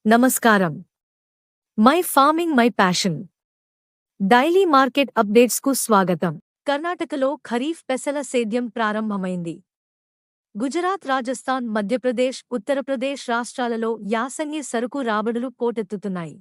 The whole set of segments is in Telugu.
నమస్కారం. My farming my passion daily market updates కు స్వాగతం. కర్ణాటకలో ఖరీఫ్ పెసల సేద్యం ప్రారంభమైంది. గుజరాత్, రాజస్థాన్, మధ్యప్రదేశ్, ఉత్తరప్రదేశ్ రాష్ట్రాలలో యాసంగి సరుకు రాబడులు పోటెత్తుతున్నాయి.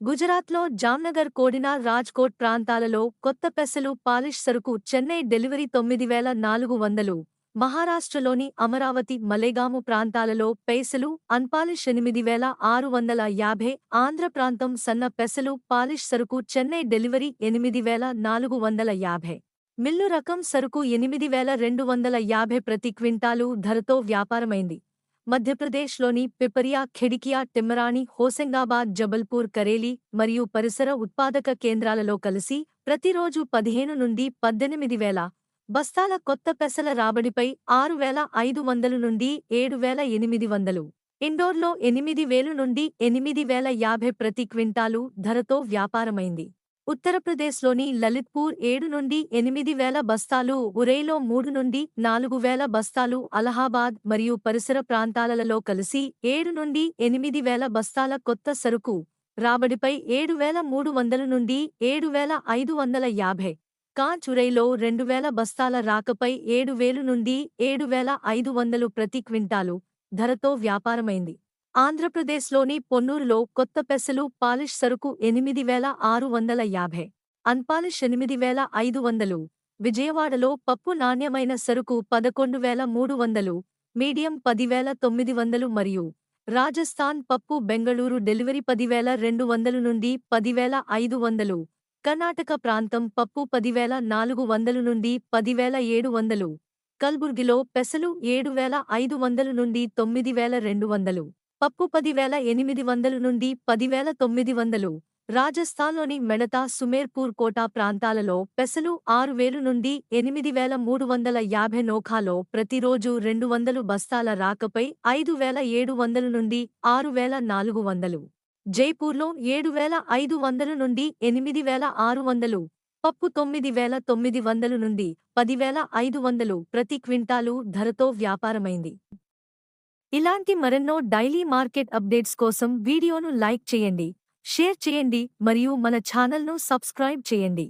గుజరాత్లో జామ్నగర్, కోడినా, రాజ్కోట్ ప్రాంతాలలో కొత్త పెసలు పాలిష్ సరుకు చెన్నై డెలివరీ 9400, మహారాష్ట్రలోని అమరావతి, మలేగాము ప్రాంతాలలో పెసలు అన్పాలిష్ 8650, ఆంధ్ర ప్రాంతం సన్న పెసలు పాలిష్ సరుకు చెన్నై డెలివరీ 8450, మిల్లు రకం సరుకు 8250 ప్రతి క్వింటాలు ధరతో వ్యాపారమైంది. మధ్యప్రదేశ్లోని పిపరియా, ఖిడికియా, టిమ్మరాణి, హోసంగాబాద్, జబల్పూర్, కరేలి మరియు పరిసర ఉత్పాదక కేంద్రాలలో కలిసి ప్రతిరోజు 15 నుండి 18,000 బస్తాల కొత్త పెసల రాబడిపై 6,500 నుండి 7,800, ఇండోర్లో 8,000 నుండి 8,050 ప్రతి క్వింటాలు ధరతో వ్యాపారమైంది. ఉత్తరప్రదేశ్లోని లలిత్పూర్ 7 నుండి 8,000 బస్తాలు, ఉరైలో 3 నుండి 4,000 బస్తాలు, అలహాబాద్ మరియు పరిసర ప్రాంతాలలో కలిసి 7 నుండి 8,000 బస్తాల కొత్త సరుకు రాబడిపై 7,300 నుండి 7,550, కాంచ్, ఉరైలో 2,000 బస్తాల రాకపై 7,000 నుండి 7,500 ప్రతి క్వింటాలు ధరతో వ్యాపారమైంది. ఆంధ్రప్రదేశ్లోని పొన్నూరులో కొత్త పెసలు పాలిష్ సరుకు 8,650, అన్పాలిష్ 8,500, విజయవాడలో పప్పు నాణ్యమైన సరుకు 11,300, మీడియం 10,900 మరియు రాజస్థాన్ పప్పు బెంగళూరు డెలివరీ 10,200 నుండి 10,500, కర్ణాటక ప్రాంతం పప్పు 10,400 నుండి 10,700, కల్బుర్గిలో పెసలు 7,500 నుండి 9,200, పప్పు 10,800 నుండి 10,900, రాజస్థాన్లోని మెడతా, సుమేర్పూర్, కోటా ప్రాంతాలలో పెసలు 6,000 నుండి 8,350, నోఖాలో ప్రతిరోజు 200 బస్తాల రాకపై 5,700 నుండి 6,400, జైపూర్లో 7,500 నుండి 8,600, పప్పు 9,900 నుండి 10,500 ప్రతి క్వింటాలు ధరతో వ్యాపారమైంది. ఇలాంటి మరెన్నో డైలీ మార్కెట్ అప్డేట్స్ కోసం వీడియోను లైక్ చేయండి, షేర్ చేయండి మరియు మన ఛానల్ను సబ్స్క్రైబ్ చేయండి.